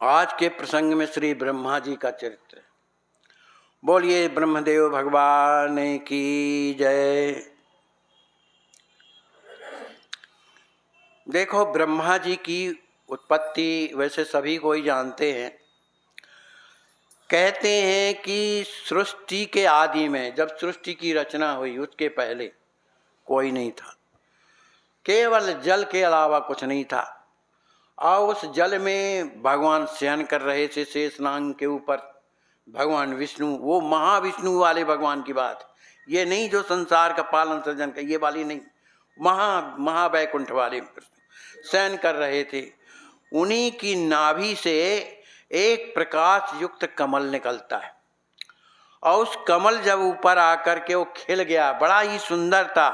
आज के प्रसंग में श्री ब्रह्मा जी का चरित्र। बोलिए ब्रह्मदेव भगवान की जय। देखो, ब्रह्मा जी की उत्पत्ति वैसे सभी को ही जानते हैं। कहते हैं कि सृष्टि के आदि में, जब सृष्टि की रचना हुई, उसके पहले कोई नहीं था। केवल जल के अलावा कुछ नहीं था। और उस जल में भगवान शयन कर रहे थे शेषनाग के ऊपर। भगवान विष्णु, वो महाविष्णु वाले भगवान की बात, ये नहीं जो संसार का पालन सृजन का, ये वाली नहीं, महावैकुंठ वाले शयन कर रहे थे। उन्हीं की नाभि से एक प्रकाश युक्त कमल निकलता है, और उस कमल जब ऊपर आकर के वो खिल गया, बड़ा ही सुंदर था,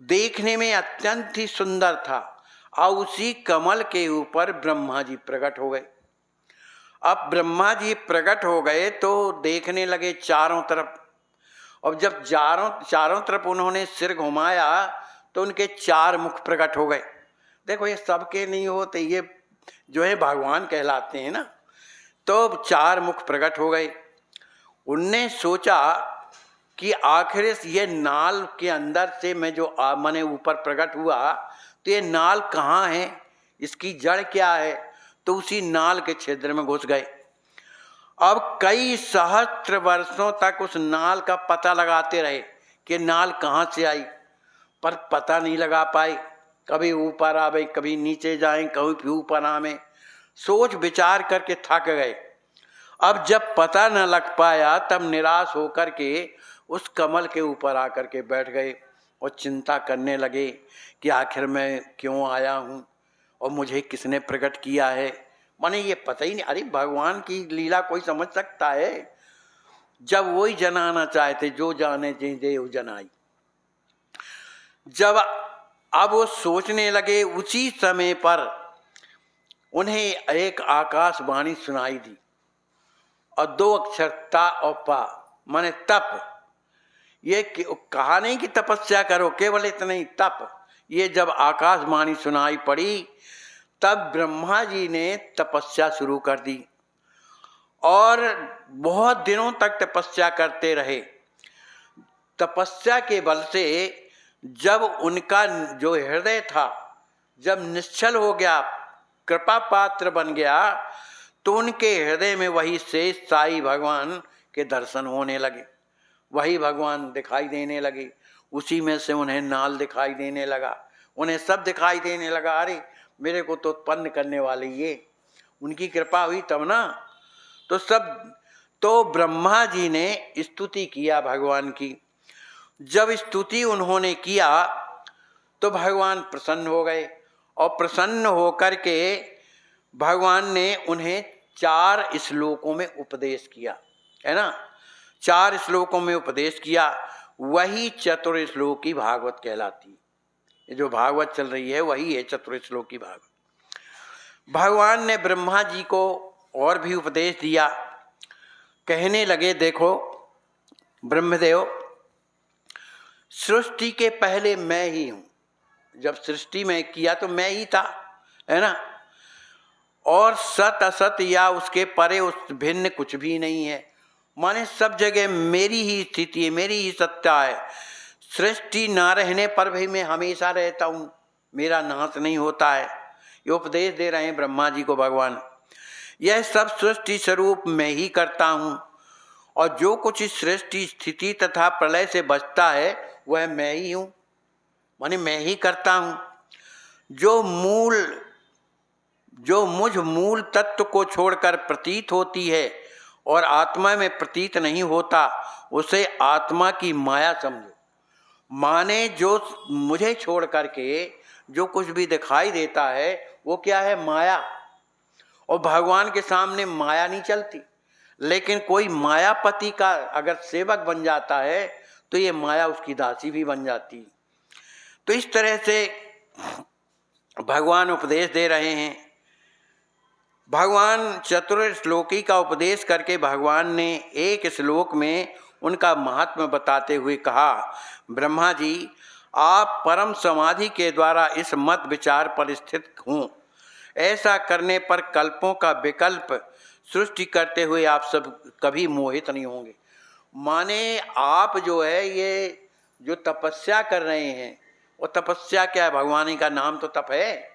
देखने में अत्यंत ही सुंदर था। और उसी कमल के ऊपर ब्रह्मा जी प्रकट हो गए। अब ब्रह्मा जी प्रकट हो गए तो देखने लगे चारों तरफ। और जब चारों तरफ उन्होंने सिर घुमाया तो उनके चार मुख प्रकट हो गए। देखो, ये सबके नहीं होते, ये जो है भगवान कहलाते हैं ना। तो चार मुख प्रकट हो गए। उनने सोचा कि आखिर ये नाल के अंदर से मैं जो मैंने ऊपर प्रकट हुआ, तो ये नाल कहाँ है, इसकी जड़ क्या है। तो उसी नाल के छिद्र में घुस गए। अब कई सहस्त्र वर्षों तक उस नाल का पता लगाते रहे कि नाल कहाँ से आई, पर पता नहीं लगा पाए। कभी ऊपर आवे, कभी नीचे जाएं, कभी ऊपर आवे, सोच विचार करके थक गए। अब जब पता न लग पाया, तब निराश होकर के उस कमल के ऊपर आकर के बैठ गए और चिंता करने लगे कि आखिर मैं क्यों आया हूँ और मुझे किसने प्रकट किया है। माने ये पता ही नहीं। अरे भगवान की लीला कोई समझ सकता है? जब वही जनाना चाहते, जो जाने देव जनाई। जब अब वो सोचने लगे, उसी समय पर उन्हें एक आकाशवाणी सुनाई दी, और दो अक्षर ता और पा, माने तप। ये कहा नहीं कि तपस्या करो, केवल इतना ही तप। ये जब आकाशवाणी सुनाई पड़ी, तब ब्रह्मा जी ने तपस्या शुरू कर दी और बहुत दिनों तक तपस्या करते रहे। तपस्या के बल से जब उनका जो हृदय था, जब निश्चल हो गया, कृपा पात्र बन गया, तो उनके हृदय में वही शेष साई भगवान के दर्शन होने लगे। वही भगवान दिखाई देने लगे। उसी में से उन्हें नाल दिखाई देने लगा, उन्हें सब दिखाई देने लगा। अरे मेरे को तो उत्पन्न करने वाले ये, उनकी कृपा हुई तब ना। तो ब्रह्मा जी ने स्तुति किया भगवान की। जब स्तुति उन्होंने किया तो भगवान प्रसन्न हो गए, और प्रसन्न होकर के भगवान ने उन्हें 4 श्लोकों में उपदेश किया, है ना। 4 श्लोकों में उपदेश किया। वही चतुर्श्लोकी भागवत कहलाती है। ये जो भागवत चल रही है वही है चतुर्श्लोकी भागवत। भगवान ने ब्रह्मा जी को और भी उपदेश दिया। कहने लगे, देखो ब्रह्मदेव, सृष्टि के पहले मैं ही हूँ। जब सृष्टि में किया तो मैं ही था, है ना। और सत असत या उसके परे उस भिन्न कुछ भी नहीं है। माने सब जगह मेरी ही स्थिति है, मेरी ही सत्ता है। सृष्टि ना रहने पर भी मैं हमेशा रहता हूँ, मेरा नाश नहीं होता है। ये उपदेश दे रहे हैं ब्रह्मा जी को भगवान। यह सब सृष्टि स्वरूप मैं ही करता हूँ, और जो कुछ इस सृष्टि स्थिति तथा प्रलय से बचता है वह मैं ही हूँ, माने मैं ही करता हूँ। जो मुझ मूल तत्व को छोड़कर प्रतीत होती है और आत्मा में प्रतीत नहीं होता, उसे आत्मा की माया समझो। माने जो मुझे छोड़ करके जो कुछ भी दिखाई देता है वो क्या है? माया। और भगवान के सामने माया नहीं चलती। लेकिन कोई मायापति का अगर सेवक बन जाता है तो ये माया उसकी दासी भी बन जाती। तो इस तरह से भगवान उपदेश दे रहे हैं। भगवान चतुर्श्लोकी का उपदेश करके भगवान ने एक श्लोक में उनका महात्म्य बताते हुए कहा, ब्रह्मा जी, आप परम समाधि के द्वारा इस मत विचार पर स्थित हूँ ऐसा करने पर कल्पों का विकल्प सृष्टि करते हुए आप सब कभी मोहित नहीं होंगे। माने आप जो है ये जो तपस्या कर रहे हैं, वो तपस्या क्या है? भगवान का नाम तो तप है।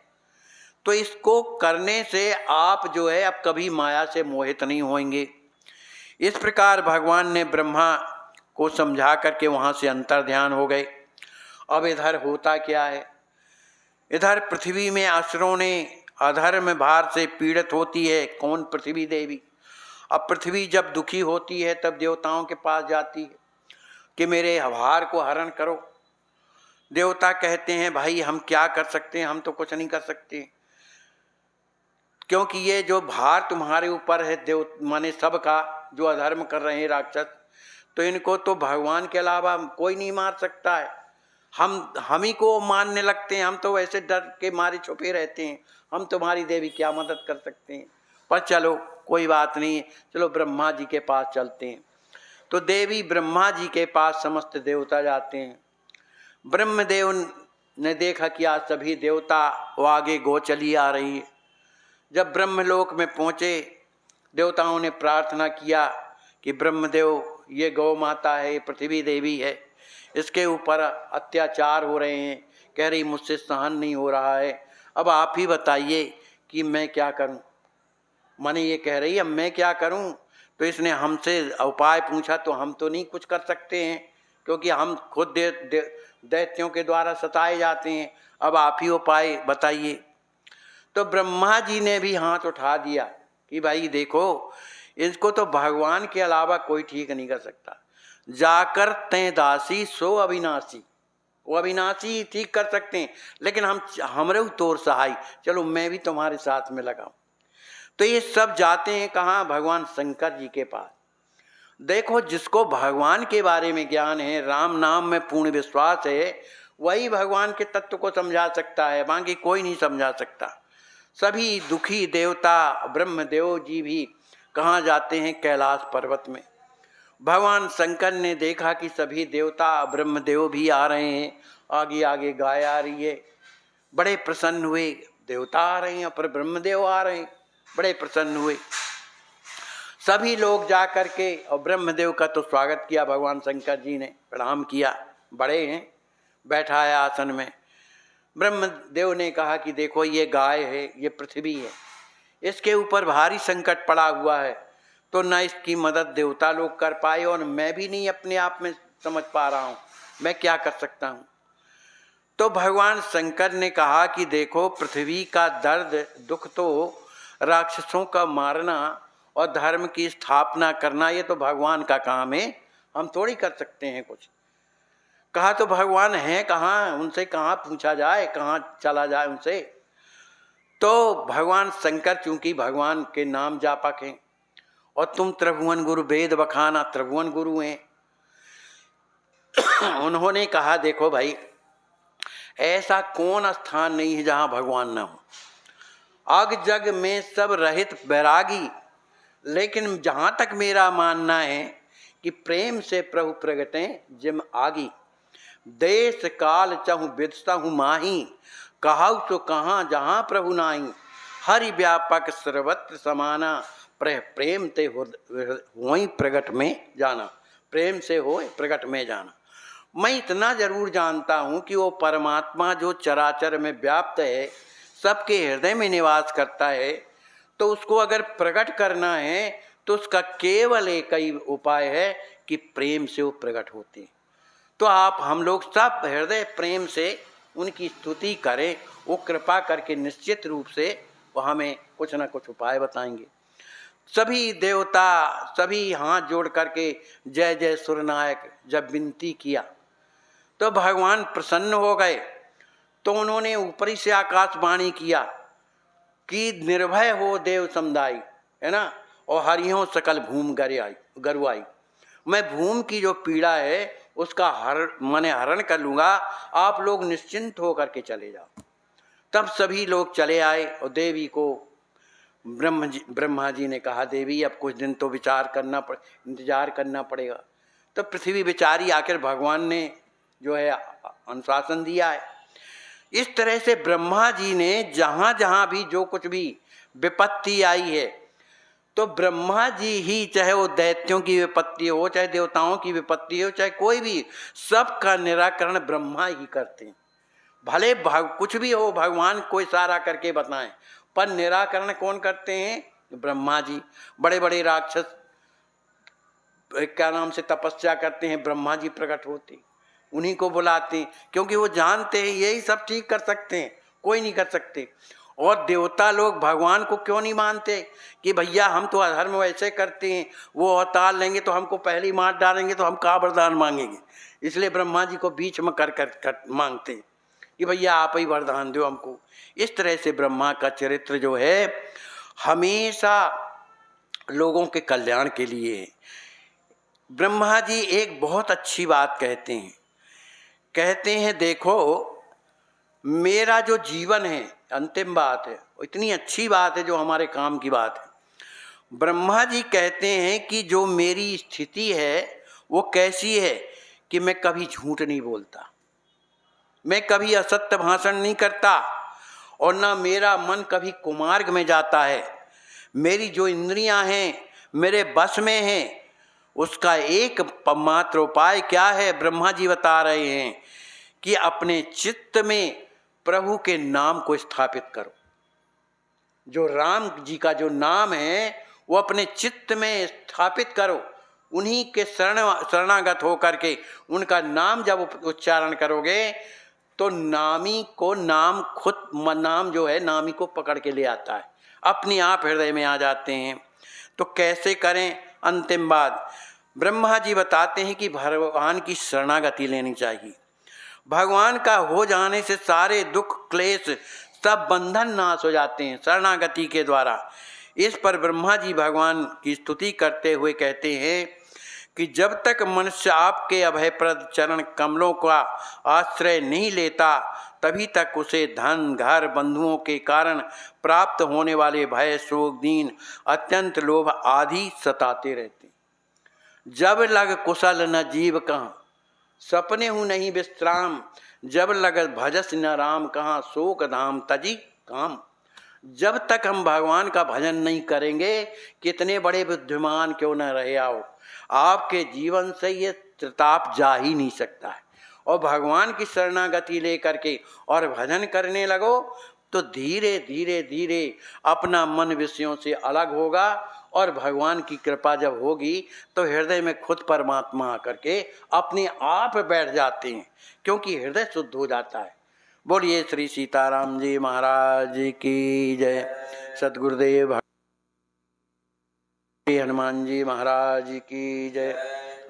तो इसको करने से आप जो है अब कभी माया से मोहित नहीं होंगे। इस प्रकार भगवान ने ब्रह्मा को समझा करके वहाँ से अंतर ध्यान हो गए। अब इधर होता क्या है? इधर पृथ्वी में असुरों ने अधर्म भार से पीड़ित होती है। कौन? पृथ्वी देवी। अब पृथ्वी जब दुखी होती है तब देवताओं के पास जाती है कि मेरे भार को हरण करो। देवता कहते हैं भाई हम क्या कर सकते हैं, हम तो कुछ नहीं कर सकते, क्योंकि ये जो भार तुम्हारे ऊपर है देव माने सबका, जो अधर्म कर रहे हैं राक्षस, तो इनको तो भगवान के अलावा कोई नहीं मार सकता है। हम ही को मारने लगते हैं, हम तो वैसे डर के मारे छुपे रहते हैं, हम तुम्हारी देवी क्या मदद कर सकते हैं। पर चलो कोई बात नहीं है, चलो ब्रह्मा जी के पास चलते हैं। तो देवी ब्रह्मा जी के पास समस्त देवता जाते हैं। ब्रह्मदेव ने देखा कि आज सभी देवता वो आगे गो चली आ रही है। जब ब्रह्मलोक में पहुँचे, देवताओं ने प्रार्थना किया कि ब्रह्मदेव ये गौ माता है, पृथ्वी देवी है, इसके ऊपर अत्याचार हो रहे हैं, कह रही मुझसे सहन नहीं हो रहा है, अब आप ही बताइए कि मैं क्या करूं। माने ये कह रही अब मैं क्या करूं। तो इसने हमसे उपाय पूछा तो हम तो नहीं कुछ कर सकते हैं, क्योंकि हम खुद दैत्यों के द्वारा सताए जाते हैं, अब आप ही उपाय बताइए। तो ब्रह्मा जी ने भी हाथ उठा दिया कि भाई देखो, इसको तो भगवान के अलावा कोई ठीक नहीं कर सकता। जाकर तै दासी सो अविनाशी, वो अविनाशी ही ठीक कर सकते हैं, लेकिन हमरे तोर सहाय, चलो मैं भी तुम्हारे साथ में लगाऊं। तो ये सब जाते हैं कहाँ? भगवान शंकर जी के पास। देखो जिसको भगवान के बारे में ज्ञान है, राम नाम में पूर्ण विश्वास है, वही भगवान के तत्व को समझा सकता है, बाकी कोई नहीं समझा सकता। सभी दुखी देवता ब्रह्मदेव जी भी कहाँ जाते हैं? कैलाश पर्वत में। भगवान शंकर ने देखा कि सभी देवता ब्रह्मदेव भी आ रहे हैं, आगे आगे गाय आ रही है, बड़े प्रसन्न हुए। देवता आ रहे हैं पर ब्रह्मदेव आ रहे हैं, बड़े प्रसन्न हुए। सभी लोग जा कर के और ब्रह्मदेव का तो स्वागत किया, भगवान शंकर जी ने प्रणाम किया, बड़े हैं, बैठाया आसन में। ब्रह्मदेव ने कहा कि देखो ये गाय है, ये पृथ्वी है, इसके ऊपर भारी संकट पड़ा हुआ है, तो न इसकी मदद देवता लोग कर पाए और मैं भी नहीं अपने आप में समझ पा रहा हूँ, मैं क्या कर सकता हूँ। तो भगवान शंकर ने कहा कि देखो पृथ्वी का दर्द दुख तो राक्षसों का मारना और धर्म की स्थापना करना, ये तो भगवान का काम है, हम थोड़ी कर सकते हैं कुछ। कहा तो भगवान हैं कहाँ, उनसे कहाँ पूछा जाए, कहाँ चला जाए उनसे। तो भगवान शंकर चूंकि भगवान के नाम जापक हैं और तुम त्रिभुवन गुरु वेद बखाना त्रिभुवन गुरु हैं, उन्होंने कहा देखो भाई ऐसा कौन स्थान नहीं है जहाँ भगवान न हो। अग जग में सब रहित बैरागी, लेकिन जहाँ तक मेरा मानना है कि प्रेम से प्रभु प्रगटे जिम आगी। देश काल चहु विदता हूँ माही, कहाउ तो कहाँ जहाँ प्रभु नाही। हरि व्यापक सर्वत्र समाना, प्रेम ते हो प्रगट में जाना, प्रेम से हो प्रगट में जाना। मैं इतना जरूर जानता हूँ कि वो परमात्मा जो चराचर में व्याप्त है, सबके हृदय में निवास करता है, तो उसको अगर प्रकट करना है तो उसका केवल एक ही उपाय है कि प्रेम से वो प्रकट होते हैं। तो आप हम लोग सब हृदय प्रेम से उनकी स्तुति करें, वो कृपा करके निश्चित रूप से वो हमें कुछ ना कुछ उपाय बताएंगे। सभी देवता सभी हाथ जोड़ करके जय जय सुरनायक जब विनती किया तो भगवान प्रसन्न हो गए। तो उन्होंने ऊपरी से आकाशवाणी किया कि निर्भय हो देव समुदाय, है ना, और हरियों सकल भूम गरुआई। मैं भूम की जो पीड़ा है उसका हरण कर लूँगा, आप लोग निश्चिंत हो करके चले जाओ। तब सभी लोग चले आए और देवी को ब्रह्मा जी ने कहा देवी अब कुछ दिन तो इंतजार करना पड़ेगा। तो पृथ्वी बेचारी, आखिर भगवान ने जो है अनुशासन दिया है। इस तरह से ब्रह्मा जी ने जहाँ जहाँ भी जो कुछ भी विपत्ति आई है, तो ब्रह्मा जी ही, चाहे वो दैत्यों की विपत्ति हो, चाहे देवताओं की विपत्ति हो, चाहे कोई भी, सबका निराकरण ब्रह्मा ही करते हैं। भले कुछ भी हो, भगवान को इशारा करके बताएं, पर निराकरण कौन करते हैं? ब्रह्मा जी। बड़े बड़े राक्षस क्या नाम से तपस्या करते हैं, ब्रह्मा जी प्रकट होते, उन्हीं को बुलाते हैं, क्योंकि वो जानते हैं यही सब ठीक कर सकते हैं, कोई नहीं कर सकते। और देवता लोग भगवान को क्यों नहीं मानते कि भैया हम तो अधर्म वैसे करते हैं, वो अवतार लेंगे तो हमको पहले ही मार डालेंगे, तो हम कहाँ वरदान मांगेंगे। इसलिए ब्रह्मा जी को बीच में कर मांगते हैं कि भैया आप ही वरदान दो हमको। इस तरह से ब्रह्मा का चरित्र जो है हमेशा लोगों के कल्याण के लिए है। ब्रह्मा जी एक बहुत अच्छी बात कहते हैं देखो मेरा जो जीवन है, अंतिम बात है, इतनी अच्छी बात है जो हमारे काम की बात है। ब्रह्मा जी कहते हैं कि जो मेरी स्थिति है वो कैसी है कि मैं कभी झूठ नहीं बोलता, मैं कभी असत्य भाषण नहीं करता, और ना मेरा मन कभी कुमार्ग में जाता है। मेरी जो इंद्रियां हैं मेरे बस में हैं। उसका एक मात्र उपाय क्या है? ब्रह्मा जी बता रहे हैं कि अपने चित्त में प्रभु के नाम को स्थापित करो। जो राम जी का जो नाम है वो अपने चित्त में स्थापित करो। उन्हीं के शरणागत होकर के उनका नाम जब उच्चारण करोगे तो नामी को नाम खुद नाम जो है नामी को पकड़ के ले आता है, अपने आप हृदय में आ जाते हैं। तो कैसे करें? अंतिम बात ब्रह्मा जी बताते हैं कि भगवान की शरणागति लेनी चाहिए। भगवान का हो जाने से सारे दुख क्लेश सब बंधन नाश हो जाते हैं शरणागति के द्वारा। इस पर ब्रह्मा जी भगवान की स्तुति करते हुए कहते हैं कि जब तक मनुष्य आपके अभयप्रद चरण कमलों का आश्रय नहीं लेता तभी तक उसे धन घर बंधुओं के कारण प्राप्त होने वाले भय शोक दीन अत्यंत लोभ आदि सताते रहते। जब लग कुशल न जीव कहाँ सपने हूँ नहीं विश्राम, जब लग भजस न राम कहाँ शोक धाम तजी काम। जब तक हम भगवान का भजन नहीं करेंगे, कितने बड़े बुद्धिमान क्यों न रहे आओ, आपके जीवन से ये त्रिताप जा ही नहीं सकता है। और भगवान की शरणागति लेकर के और भजन करने लगो तो धीरे धीरे धीरे अपना मन विषयों से अलग होगा, और भगवान की कृपा जब होगी तो हृदय में खुद परमात्मा आकर के अपने आप बैठ जाते हैं, क्योंकि हृदय शुद्ध हो जाता है। बोलिए श्री सीताराम जी महाराज की जय। सद्गुरुदेव हनुमान जी महाराज की जय।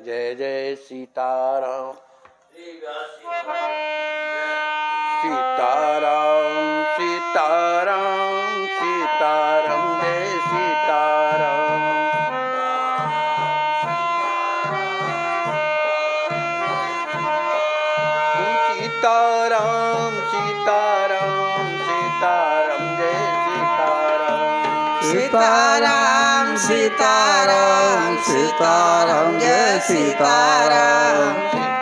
जय जय सीताराम सीताराम सीताराम सीताराम जय सीताराम। सीताराम सीताराम सीताराम जय सीताराम। सीताराम सीताराम सीताराम जय सीताराम।